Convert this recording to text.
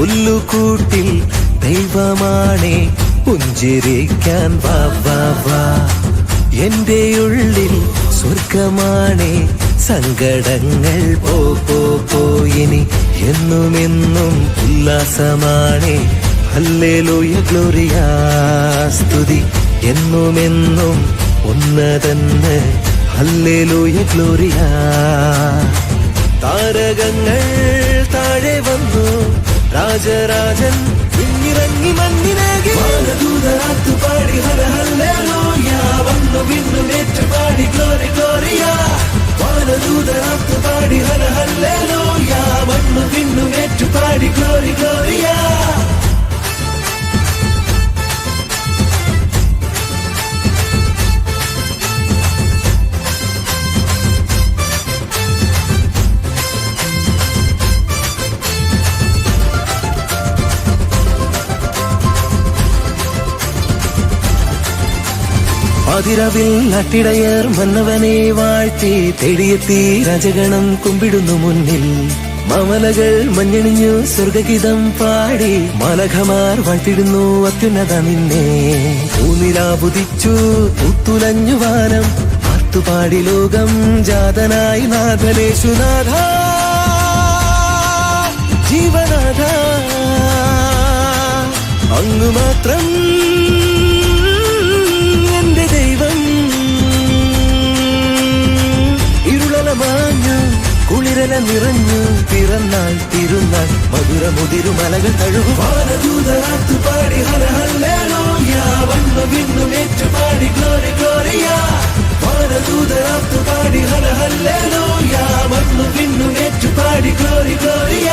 പുല്ലുകൂട്ടിൽ ദൈവമാണേ പുഞ്ചിരിക്കാൻ വാ വാ വാ. എന്റെ ഉള്ളിൽ സ്വർഗമാണേ സങ്കടങ്ങൾ പോ പോ പോയിനി എന്നുമെന്നും ഉല്ലാസമാണേ. ഹല്ലേലൂയ ഗ്ലോറിയ സ്തുതി എന്നുമെന്നും ഒന്നതന്നെ. Hallelujah Gloria. താരകങ്ങൾ താഴെ വന്നു, രാജരാജൻ ഇറങ്ങി മണ്ണിനേകി. വാനദൂതരാത്തു പാടി ഹര ഹല്ലേലൂയ, വന്നു വിണ്ണു ഏറ്റു പാടി ഗ്ലോറി ഗ്ലോറിയ. വാനദൂതരാത്തു പാടി ഹര ഹല്ലേലൂയ, വന്നു വിണ്ണു ഏറ്റു പാടി ഗ്ലോറി ഗ്ലോറിയ. അതിരവിൽ നട്ടിടയർ മന്നവനെ വാഴ്ത്തി തേടിയെത്തി രാജഗണം കുമ്പിടുന്നു മുന്നിൽ. മാമലകൾ മഞ്ഞണിഞ്ഞു സ്വർഗഗീതം പാടി മാലഖമാർ വാഴ്ത്തിടുന്നു അത്യുന്നത നിന്നെ. ഊന്നിലാബുദിച്ചു പൂത്തുലഞ്ഞു വാനം, ആർത്തുപാടി ലോകം ജാതനായി നാഥനേശുനാഥ ജീവനാഥ. അങ്ങ് മാത്രം കുളിരല നിറഞ്ഞു പിറന്നാൾ തിരുന്നാൾ മധുരമുതിരുമലകൾ തഴുകും. വാനദൂതരാത്തു പാടി ഹര ഹല്ലേലൂയ, വന്നു വിണ്ണു ഏറ്റു പാടി ഗ്ലോറി ഗ്ലോറിയ. വാനദൂതരാത്തു പാടി ഹര ഹല്ലേലൂയ, വന്നു വിണ്ണു ഏറ്റു പാടി ഗ്ലോറി ഗ്ലോറിയ.